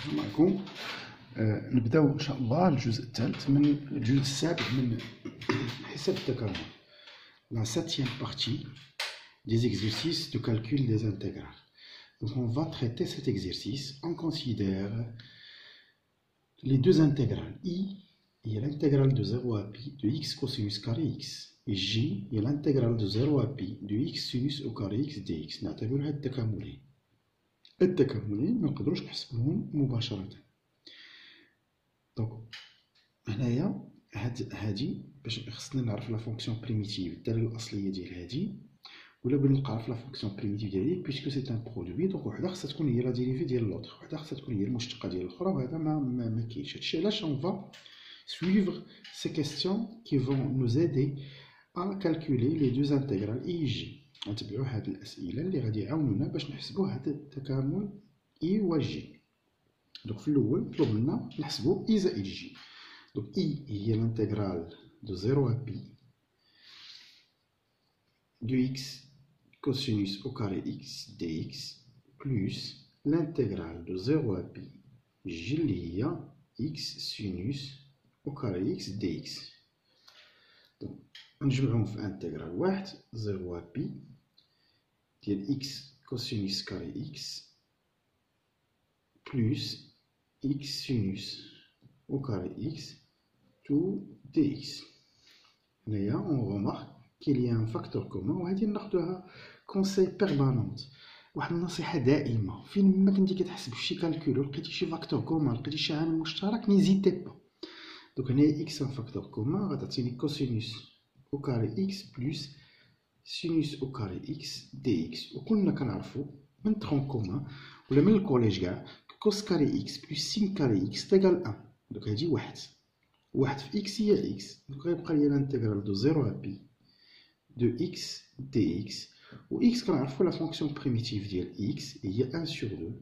السلام عليكم. نبداو ان شاء الله الجزء الثالث من الجزء السابع من حساب التكامل. La septième partie des exercices de calcul des intégrales. Donc on va traiter cet exercice. On considère les deux intégrales. I est l'intégrale de 0 à pi de x cosinus carré x. Et J est l'intégrale de 0 à pi de x sinus au carré x dx. نعتبرها التكاملين. التكاملين ما نقدروش نحسبوهم مباشرة. دونك هنايا هادي باش خصنا نعرف لا فونكسيون بريميتيف الدالة الأصلية ديال هادي، ولا بغينا نعرف لا فونكسيون بريميتيف ديال هادي بيسكو سي ان برودوي. دونك وحده خصها تكون هي لا ديريفي ديال لوطخ، وحده خصها تكون هي المشتقة ديال الأخرى، وهذا ما كاينش. هادشي علاش on va suivre ces questions qui vont nous aider à calculer les deux intégrales I et J. نتبعوا هاد الأسئلة اللي غادي يعاونونا باش نحسبوا هاد التكامل I و J. Donc في الأول طلب لنا نحسبوا I زائد J. Donc I هي l'intégrale de 0 à pi de x cosinus au carré x dx plus l'intégrale de 0 à pi J اللي هي x sinus au carré x dx. Donc نجمعهم في انتغرال واحد 0 à pi ديال x cosinus carré x plus x sinus au carré x tout dx. هنايا on remarque qu'il y a un facteur commun، وهذه ناخدوها كونساي بيرمانونت، واحد النصيحة دائمة. فين ما كنتي كتحسب شي كالكول ولقيتي شي فاكتور كومون، لقيتي شي عامل مشترك، نيزيتي با. دونك هنايا x ان فاكتور كومون غتعطيني كوسينوس au carré x plus sinus au carré x dx. وكلنا كنعرفو من ترون كومون ولا من الكوليج كاع كوس كاري x plus سين كاري x تيغال 1. دونك هادي واحد في x هي x. دونك غيبقى لي الانتيغرال دو 0 à pi de x dx. و x كنعرفو لا فونكسيون بريميتيف ديال x هي 1 sur 2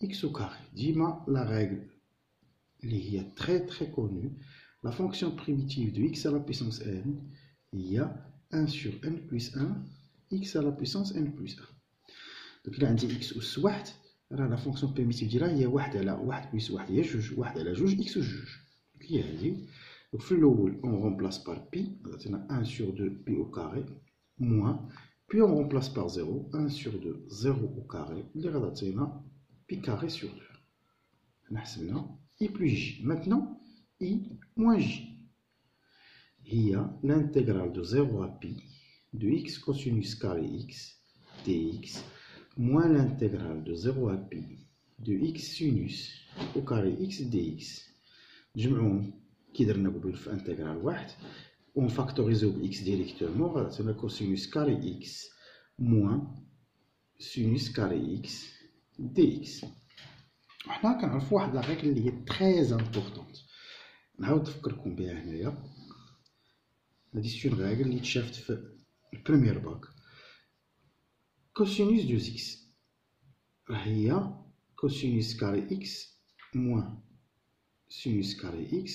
x au carré. ديما لا ريغل اللي هي très connue، la fonction primitive de x à la puissance n هي 1 sur n plus 1 x à la puissance n plus 1. دونك إلا عندي x أس واحد راه لا فونكسيون بريميتيف ديالها هي 1 على 1 بلس 1 هي 2، 1 على 2 x و 2 هي هادي. دونك في الأول on remplace par pi غتعطينا 1 sur 2 pi au carré moins puis on remplace par 0 1 sur 2 0 au carré اللي غتعطينا pi carré sur 2. حنا حسبنا I plus J. Maintenant I moins J هي l'intégrale de 0 à pi de x cosinus carré x dx moins l'intégrale de 0 à pi de x sinus au carré x dx. نجمعوهم كي درنا قبل في انتغرال واحد ونفاكتوريزيو ب x ديريكتومون غتعطينا كوسينوس كاري x moins sinus كاري x dx. وحنا كنعرفو واحد لا ريغل اللي هي تري امبورطونط، نعاود نفكركم بها هنايا. هادي سي اون ريغل اللي تشافت في البروميير باك. كوسينوس دو x راه هي كوسينوس كاري x موان سينوس كاري x،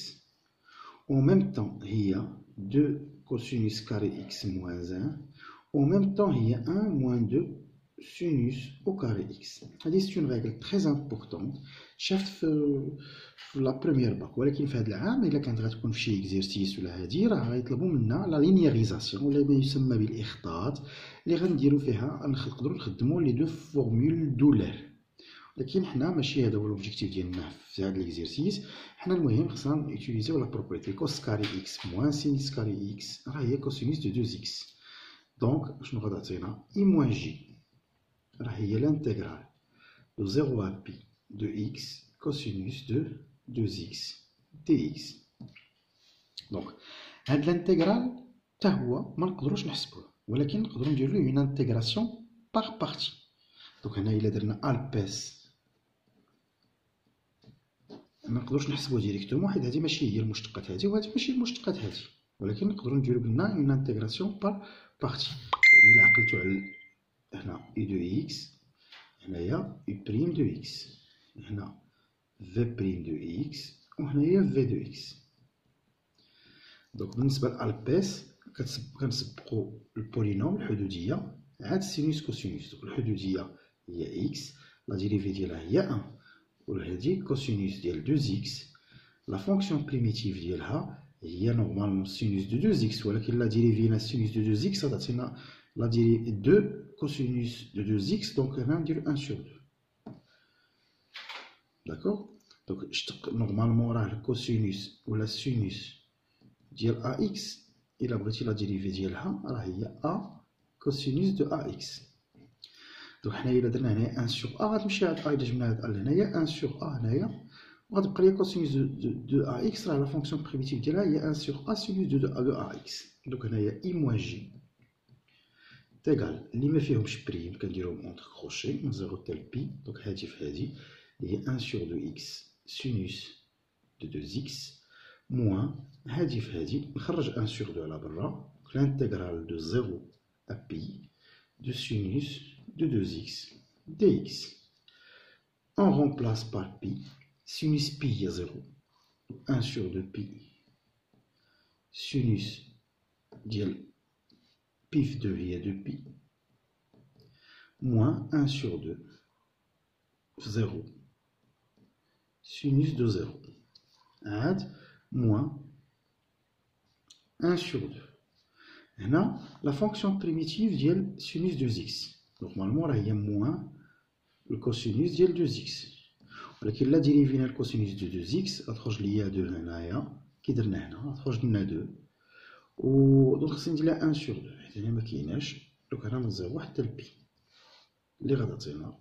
و ميم طون هي 2 كوسينوس كاري x موان 1، و ميم طون هي 1 موان 2 sinus au carré x. هذه c'est une règle très importante شافت في لا بروميير باك، ولكن في هذا العام الا كانت غتكون في شي اكزرسيس ولا هادي راه غيطلبوا منا لا لينييريزاسيون ولا ما يسمى بالاخطاط اللي غنديروا فيها نقدروا نخدموا لي دو فورمول دولار. لكن حنا ماشي هذا هو لوبجيكتيف ديالنا في هذا الاكزرسيس. حنا المهم خصنا نوتيليزيو لا بروبريتي كوس كاري x موان سينيس كاري x راه هي كوسينوس دو 2x. دونك شنو غتعطينا I moins J راه هي l'intégrale de 0 à pi de x cosinus de 2x dx. دونك هاد الانتيغرال حتى هو ما نقدروش نحسبوه، ولكن نقدروا نديرو ليه اون انتيغراسيون باغ بارتي. دونك هنا الا درنا الباس ما نقدروش نحسبوه ديريكتومون حيت هادي ماشي هي المشتقات هادي وهادي ماشي المشتقات هادي، ولكن نقدروا نديرو قلنا اون انتيغراسيون باغ بارتي. يعني الا عقلتو على هنا I de x هنايا U prime de x، هنا V prime de x وهنايا V de x. دونك بالنسبة لألباس كنسبقو البولينوم الحدودية عاد سينوس كوسينوس. دونك الحدودية هي x لا ديريفي ديالها هي 1 وهذه cosinus ديال 2x. La fonction primitive ديالها هي normalement sinus de 2x, ولكن لا ديريفينا sinus de 2x غتعطينا لا ديري 2 cosinus de 2x, donc هنا نديرو 1 sur 2. داكوغ. دونك نورمالمون راه الكوسينوس ولا السينوس ديال ax الا بغيتي لا ديريفي ديالها راه هي a cosinus de ax. دونك حنايا الا درنا هنايا 1 sur a غتمشي هاد a الا جبنا هاد a لهنايا 1 sur a هنايا وغتبقى لي cosinus de ax راه لا فونكسيون بريميتيف ديالها هي 1 sur a sinus de ax. دونك هنايا i moins j تيغال اللي ما فيهمش بريم كنديرهم اونتر كروشي من 0 حتى ل بي. دونك هادي في هادي هي 1 sur 2x sinus de 2x moins هادي في هادي نخرج 1 sur 2 على برا. l'intégral de 0 à pi de sinus de 2x dx. On remplace par pi. Sinus pi il y a 0. 1 sur 2 pi. Sinus dial pif 2 il y a 2 pi. Moins 1 sur 2. 0. Sinus de 0. Add moins 1 sur 2. Là, la fonction primitive dial sinus de x. Normalement, là, il y a moins le cosinus dial 2x. ولكن لا ديريفينا الكوسينوس دو 2x غتخرج ليا 2 هنايا كي درنا هنا غتخرج لنا 2 و دونك خصني ندير لها 1 sur 2 حيت هنا ما كايناش. دونك هنا من 0 حتى ل بي اللي غتعطينا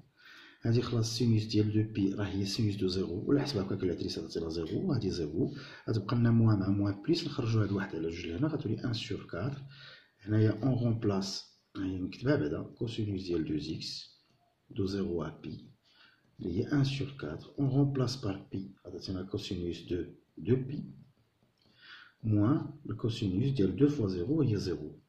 هادي خلاص سينوس ديال 2 بي راه هي سينوس دو 0 ولا حسبها بكالكولاتريس غتعطينا 0 وهادي 0 غتبقى لنا موان مع موان بليس نخرجو هاد واحد على جوج لهنا غتولي 1 sur 4. هنايا اون رومبلاس هاهي مكتبها بعدا كوسينوس ديال 2x دو 0 à pi il y a 1 sur 4, on remplace par pi, c'est un cosinus de 2pi, moins le cosinus de 2 fois 0, il y a 0.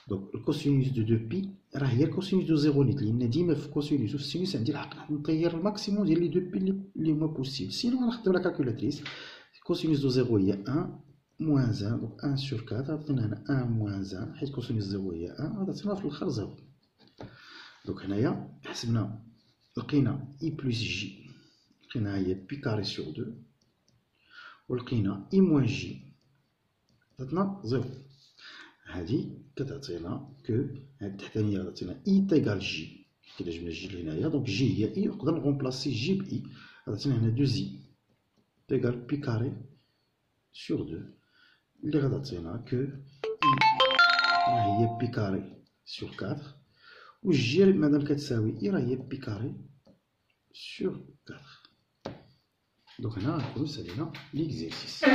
Donc le cosinus de 2pi, il y a le cosinus de 0, il y a le cosinus de sinus, on dit le maximum de 2pi le moins possible. Sinon, on a la calculatrice, le cosinus de 0, il y a 1, moins 1, donc 1 sur 4, on a 1 moins 1, le cosinus de 0, il y a 1, on a 0. Donc, on a لقينا I plus J لقينا هي بي كاري سور 2 ولقينا I moins J عطاتنا 0. هادي كتعطينا كو هاد التحتانية غتعطينا I تيغال جي إلا جبنا جي لهنايا دونك جي هي I نقدر نغومبلاسي جي ب I غتعطينا هنا 2 زي تيغال بي كاري سور 2 اللي غتعطينا كو I راه هي بي كاري سور 4 والجي مادام كتساوي I راه هي بي كاري سور 4. دونك هنا غنكونو سالينا ليكزيرسيس.